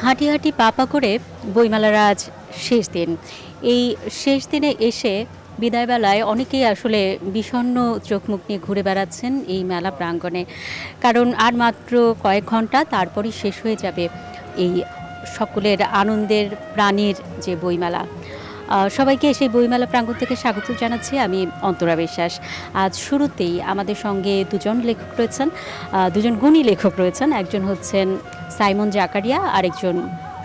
হাঁটি হাঁটি পা পা করে বইমেলার আজ শেষ দিন। এই শেষ দিনে এসে বিদায়বেলায় অনেকেই আসলে বিষণ্ণ চোখ মুখ নিয়ে ঘুরে বেড়াচ্ছেন এই মেলা প্রাঙ্গণে। কারণ আর মাত্র কয়েক ঘন্টা তারপরই শেষ হয়ে যাবে এই সকলের আনন্দের প্রাণীর যে বইমেলা। সবাইকে সেই বইমেলা প্রাঙ্গণ থেকে স্বাগত জানাচ্ছি আমি অন্তরা বিশ্বাস। আজ শুরুতেই আমাদের সঙ্গে দুজন লেখক রয়েছেন, দুজন গুণী লেখক রয়েছেন। একজন হচ্ছেন সাইমন জাকারিয়া, আরেকজন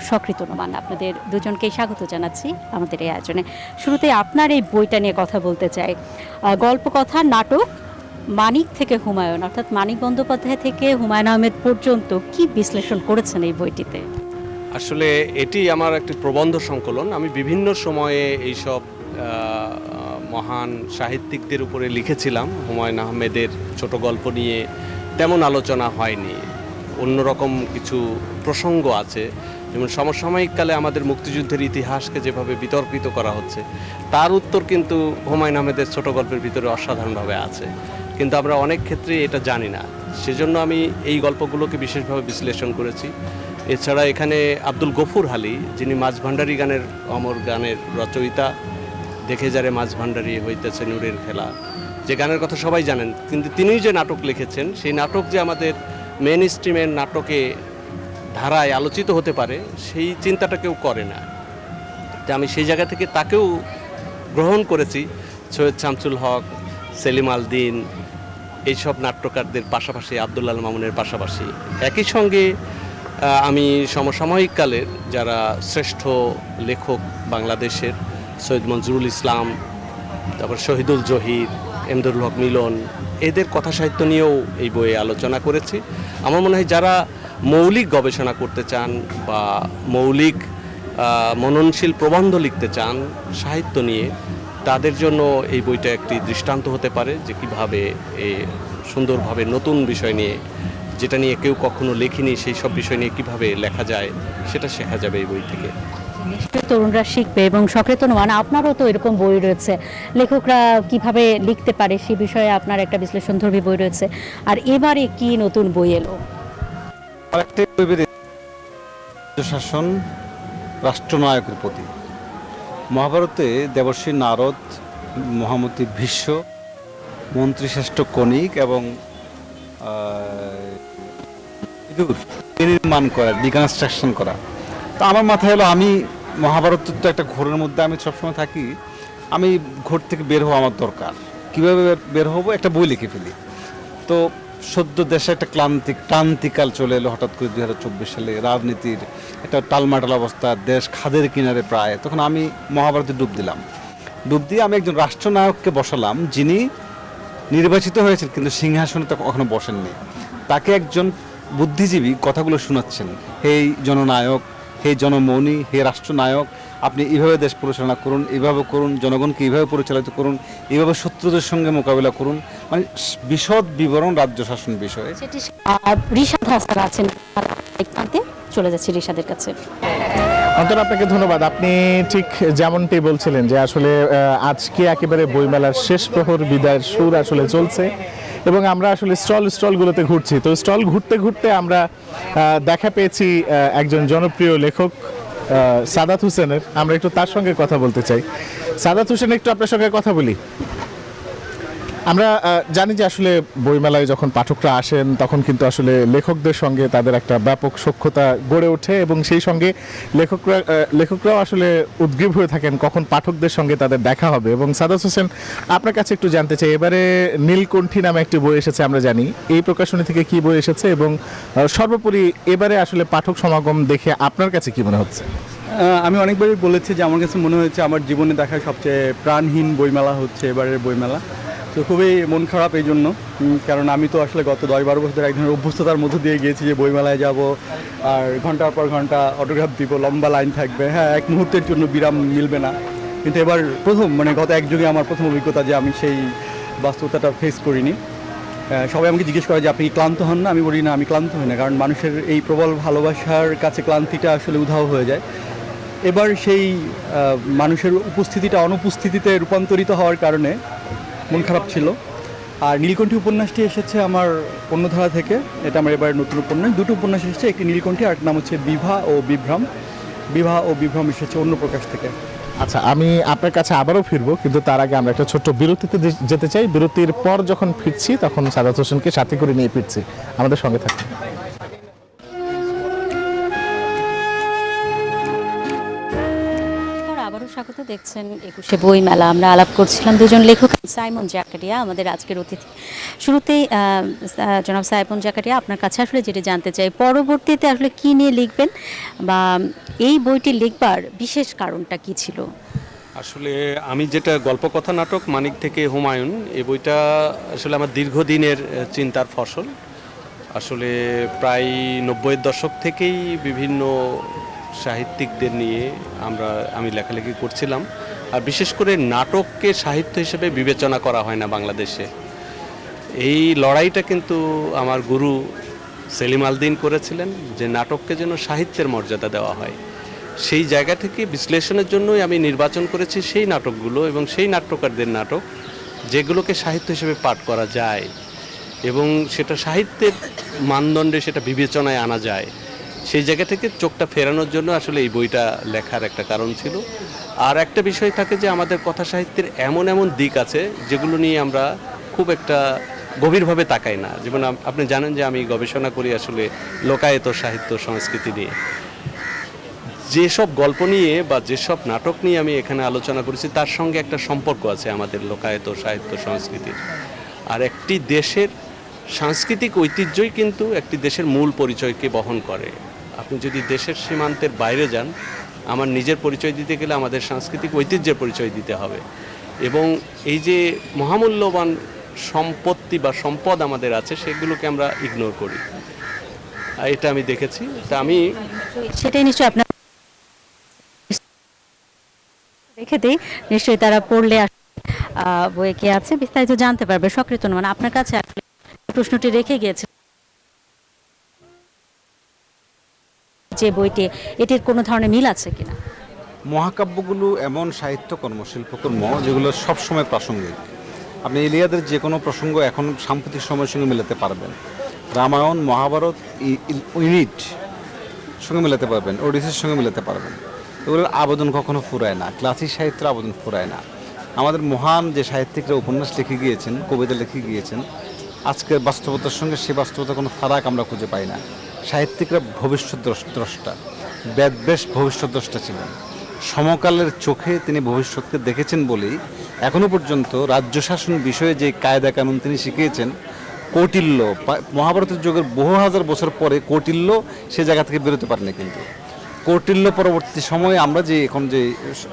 সকৃত নোমান। আপনাদের দুজনকেই স্বাগত জানাচ্ছি আমাদের এই আয়োজনে। শুরুতেই আপনার এই বইটা নিয়ে কথা বলতে চাই। গল্প কথা নাটক মানিক থেকে হুমায়ুন, অর্থাৎ মানিক বন্দ্যোপাধ্যায় থেকে হুমায়ুন আহমেদ পর্যন্ত কি বিশ্লেষণ করেছেন এই বইটিতে? আসলে এটি আমার একটি প্রবন্ধ সংকলন। আমি বিভিন্ন সময়ে এইসব মহান সাহিত্যিকদের উপরে লিখেছিলাম। হুমায়ুন আহমেদের ছোট গল্প নিয়ে তেমন আলোচনা হয়নি, অন্যরকম কিছু প্রসঙ্গ আছে। যেমন সমসাময়িককালে আমাদের মুক্তিযুদ্ধের ইতিহাসকে যেভাবে বিতর্কিত করা হচ্ছে, তার উত্তর কিন্তু হুমায়ুন আহমেদের ছোট গল্পের ভিতরে অসাধারণভাবে আছে, কিন্তু আমরা অনেক ক্ষেত্রে এটা জানি না। সেজন্য আমি এই গল্পগুলোকে বিশেষভাবে বিশ্লেষণ করেছি। এছাড়া এখানে আব্দুল গফুর হালি, যিনি মাছ ভান্ডারী গানের অমর গানের রচয়িতা, দেখে যারে মাছ ভান্ডারী হইতেছে নূরের খেলা, যে গানের কথা সবাই জানেন, কিন্তু তিনিই যে নাটক লিখেছেন, সেই নাটক যে আমাদের মেন স্ট্রিমের নাটকে ধারায় আলোচিত হতে পারে, সেই চিন্তাটা কেউ করে না। তো আমি সেই জায়গা থেকে তাকেও গ্রহণ করেছি। সৈয়দ শামসুল হক, সেলিম আল দিন, এইসব নাট্যকারদের পাশাপাশি আব্দুল্লাহ আল মামুনের পাশাপাশি একই সঙ্গে আমি সমসাময়িককালের যারা শ্রেষ্ঠ লেখক বাংলাদেশের, সৈয়দ মনজুরুল ইসলাম, তারপর শহীদুল জহির, এমদাদুল হক মিলন, এদের কথা সাহিত্য নিয়েও এই বইয়ে আলোচনা করেছি। আমার মনে হয় যারা মৌলিক গবেষণা করতে চান বা মৌলিক মননশীল প্রবন্ধ লিখতে চান সাহিত্য নিয়ে, তাদের জন্য এই বইটা একটি দৃষ্টান্ত হতে পারে যে কীভাবে সুন্দরভাবে নতুন বিষয় নিয়ে, যেটা নিয়ে কেউ কখনো লেখেনি, সেই সব বিষয় নিয়ে কীভাবে লেখা যায় সেটা শেখা যাবে এই বই থেকে। নিশ্চয়ই তরুণরা শিখবে। এবং সকৃত নোমান, আপনারও তো এরকম বই রয়েছে, লেখকরা কিভাবে লিখতে পারে সে বিষয়ে আপনার একটা বিশ্লেষণধর্মী বই রয়েছে। আর এবারে কি নতুন বই এলো? শাসন রাষ্ট্রনায়কের প্রতি। মহাভারতে দেবর্ষী নারদ, মহামতি ভীষ্ম, মন্ত্রীশ্রেষ্ঠ কণিক এবং নির্মাণ করা, ডিকনস্ট্রাকশন করা। তো আমার মাথায় হলো, আমি মহাভারত তো একটা ঘোরের মধ্যে আমি সবসময় থাকি, আমি ঘোর থেকে বের হওয়া আমার দরকার। কীভাবে বের হবো? একটা বই লিখে ফেলি। তো সদ্য দেশে একটা ক্রান্তিকাল চলে এলো হঠাৎ করে 2024 সালে। রাজনীতির একটা টালমাটাল অবস্থা, দেশ খাদের কিনারে প্রায়। তখন আমি মহাভারতে ডুব দিলাম। ডুব দিয়ে আমি একজন রাষ্ট্রনায়ককে বসালাম, যিনি নির্বাচিত হয়েছেন কিন্তু সিংহাসনে তো কখনো বসেননি। তাকে একজন বুদ্ধিজীবী কথাগুলো শোনাচ্ছেন, হে জননায়ক, হে জনমৌনী, হে রাষ্ট্রনায়ক, আপনি এইভাবে দেশ পরিচালনা করুন, এইভাবে করুন, জনগণকে এইভাবে পরিচালিত করুন, এইভাবে শত্রুদের সঙ্গে মোকাবিলা করুন। মানে বিশদ বিবরণ রাজ্য শাসন বিষয়ে। রিশাদ হাসান আছেন, চলে যাচ্ছি রিশাদের কাছে। অন্তর, আপনাকে ধন্যবাদ। আপনি ঠিক যেমনটি বলছিলেন যে আসলে আজকে একেবারে বইমেলার শেষ প্রহর, বিদায়ের সুর আসলে চলছে এবং আমরা আসলে স্টলগুলোতে ঘুরছি। তো স্টল ঘুরতে ঘুরতে আমরা দেখা পেয়েছি একজন জনপ্রিয় লেখক সাদাত হোসেনের। আমরা একটু তার সঙ্গে কথা বলতে চাই। সাদাত হোসেন, একটু আপনার সঙ্গে কথা বলি। আমরা জানি যে আসলে বইমেলায় যখন পাঠকরা আসেন তখন কিন্তু আসলে লেখকদের সঙ্গে তাদের একটা ব্যাপক সখ্যতা গড়ে ওঠে এবং সেই সঙ্গে লেখকরাও আসলে উদ্গ্রীব হয়ে থাকেন কখন পাঠকদের সঙ্গে তাদের দেখা হবে। এবং সাদাত হোসেন, আপনার কাছে একটু জানতে চাই, এবারে নীলকণ্ঠী নামে একটি বই এসেছে, আমরা জানি। এই প্রকাশনী থেকে কি বই এসেছে এবং সর্বোপরি এবারে আসলে পাঠক সমাগম দেখে আপনার কাছে কি মনে হচ্ছে? আমি অনেকবারই বলেছি যে আমার কাছে মনে হয়েছে আমার জীবনে দেখা সবচেয়ে প্রাণহীন বইমেলা হচ্ছে এবারের বইমেলা। তো খুবই মন খারাপ এই জন্য, কারণ আমি তো আসলে গত 10-12 বছর ধরে এক ধরনের অভ্যস্ততার মধ্য দিয়ে গিয়েছি যে বইমেলায় যাব আর ঘন্টার পর ঘন্টা অটোগ্রাফ দিব, লম্বা লাইন থাকবে, হ্যাঁ এক মুহূর্তের জন্য বিরাম মিলবে না। কিন্তু এবার প্রথম, মানে গত এক যুগে আমার প্রথম অভিজ্ঞতা যে আমি সেই বাস্তবতাটা ফেস করিনি। সবাই আমাকে জিজ্ঞেস করে যে আপনি কি ক্লান্ত হন না? আমি বলি না, আমি ক্লান্ত হই না, কারণ মানুষের এই প্রবল ভালোবাসার কাছে ক্লান্তিটা আসলে উধাও হয়ে যায়। এবার সেই মানুষের উপস্থিতিটা অনুপস্থিতিতে রূপান্তরিত হওয়ার কারণে মন খারাপ ছিল। আর নীলকণ্ঠী উপন্যাসটি এসেছে আমার অন্যধারা থেকে, এটা আমার এবার নতুন উপন্যাস। দুটো উপন্যাস এসেছে, একটি নীলকণ্ঠী আর নাম হচ্ছে বিভা ও বিভ্রম। বিভা ও বিভ্রম এসেছে অন্য প্রকাশ থেকে। আচ্ছা, আমি আপনার কাছে আবারও ফিরবো, কিন্তু তার আগে আমরা একটা ছোট্ট বিরতিতে যেতে চাই। বিরতির পর যখন ফিরছি তখন সাদাত হোসেনকে সাথে করে নিয়ে ফিরছি, আমাদের সঙ্গে থাকুন। আবারও স্বাগত, দেখছেন 21শে বই মেলা। আমরা আলাপ করছিলাম দুজন লেখক, সাইমন জাকারিয়া আমাদের আজকের অতিথি। শুরুতেই জনাব সাইমন জাকারিয়া, আপনার কাছে আসলে যেটা জানতে চাই, পরবর্তীতে আসলে কি নিয়ে লিখবেন বা এই বইটি লিখবার বিশেষ কারণটা কি ছিল? আসলে আমি যেটা গল্পকথা নাটক মানিক থেকে হুমায়ুন, এই বইটা আসলে আমার দীর্ঘদিনের চিন্তার ফসল। আসলে প্রায় 90-এর দশক থেকেই বিভিন্ন সাহিত্যিকদের নিয়ে আমি লেখালেখি করছিলাম। আর বিশেষ করে নাটককে সাহিত্য হিসেবে বিবেচনা করা হয় না বাংলাদেশে। এই লড়াইটা কিন্তু আমার গুরু সেলিম আলদিন করেছিলেন, যে নাটককে যেন সাহিত্যের মর্যাদা দেওয়া হয়। সেই জায়গা থেকে বিশ্লেষণের জন্যই আমি নির্বাচন করেছি সেই নাটকগুলো এবং সেই নাট্যকারদের নাটক যেগুলোকে সাহিত্য হিসেবে পাঠ করা যায় এবং সেটা সাহিত্যের মানদণ্ডে সেটা বিবেচনায় আনা যায়। সেই জায়গা থেকে চোখটা ফেরানোর জন্য আসলে এই বইটা লেখার একটা কারণ ছিল। আর একটা বিষয় থাকে যে আমাদের কথা সাহিত্যের এমন এমন দিক আছে যেগুলো নিয়ে আমরা খুব একটা গভীরভাবে তাকাই না। যেমন আপনি জানেন যে আমি গবেষণা করি আসলে লোকায়ত সাহিত্য সংস্কৃতি নিয়ে। যেসব গল্প নিয়ে বা যেসব নাটক নিয়ে আমি এখানে আলোচনা করেছি তার সঙ্গে একটা সম্পর্ক আছে আমাদের লোকায়ত সাহিত্য সংস্কৃতির। আর একটি দেশের সাংস্কৃতিক ঐতিহ্যই কিন্তু একটি দেশের মূল পরিচয়কে বহন করে। আপনি যদি দেশের সীমান্তের বাইরে যান, আমার নিজের পরিচয় দিতে গেলে আমাদের সাংস্কৃতিক ঐতিহ্যের পরিচয় দিতে হবে। এবং এই যে মহামূল্যবান সম্পত্তি বা সম্পদ আমাদের আছে সেগুলোকে আমরা ইগনোর করি, এটা আমি দেখেছি। তা আমি সেটাই নিশ্চয়ই আপনার রেখে দিই, নিশ্চয়ই তারা পড়লে বইয়ে কি আছে বিস্তারিত জানতে পারবে। সক্রিয় মানে আপনার কাছে আসলে প্রশ্নটি রেখে গিয়েছে যে বইটি, এটির কোনো ধরনের মিল আছে কিনা? মহাকাব্যগুলো এমন সাহিত্যকর্ম, শিল্পকর্ম যেগুলো সবসময় প্রাসঙ্গিক। আপনি ইলিয়াদের যে কোনো প্রসঙ্গ এখন সাম্প্রতিক সময়ের সঙ্গে মেলাতে পারবেন। রামায়ণ, মহাভারত, ইউনিট সঙ্গে মেলাতে পারবেন, ওডিসির সঙ্গে মেলাতে পারবেন। এগুলোর আবেদন কখনো ফুরায় না, ক্লাসিক সাহিত্যের আবেদন ফুরায় না। আমাদের মহান যে সাহিত্যিকরা উপন্যাস লিখে গিয়েছেন, কবিতা লিখে গিয়েছেন, আজকের বাস্তবতার সঙ্গে সে বাস্তবতার কোনো ফারাক আমরা খুঁজে পাই না। সাহিত্যিকরা ভবিষ্যৎ দ্রষ্টা, বেদব্যাস ভবিষ্যৎ দ্রষ্টা ছিলেন। সমকালের চোখে তিনি ভবিষ্যৎকে দেখেছেন বলেই এখনো পর্যন্ত রাজ্য শাসন বিষয়ে যে কায়দা কানুন তিনি শিখিয়েছেন, কৌটিল্য মহাভারতের যুগের বহু হাজার বছর পরে কৌটিল্য সে জায়গা থেকে বেরোতে পারেনি। কিন্তু কৌটিল্য পরবর্তী সময়ে আমরা যে এখন যে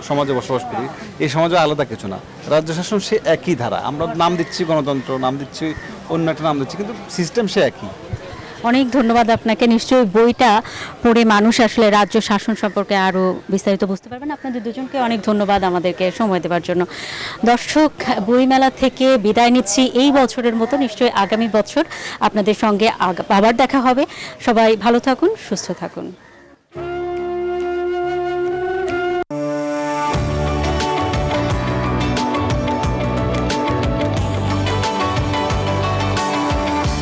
সমাজে বসবাস করি, এই সমাজে আলাদা কিছু না। রাজ্য শাসন সে একই ধারা, আমরা নাম দিচ্ছি গণতন্ত্র, নাম দিচ্ছি অন্য একটা নাম দিচ্ছি, কিন্তু সিস্টেম সে একই। অনেক ধন্যবাদ আপনাকে। নিশ্চয়ই বইটা পড়ে মানুষ আসলে রাজ্য শাসন সম্পর্কে আরও বিস্তারিত বুঝতে পারবেন। আপনাদের দুজনকে অনেক ধন্যবাদ আমাদেরকে সময় দেওয়ার জন্য। দর্শক, বইমেলা থেকে বিদায় নিচ্ছি এই বছরের মতো। নিশ্চয়ই আগামী বছর আপনাদের সঙ্গে আবার দেখা হবে। সবাই ভালো থাকুন, সুস্থ থাকুন।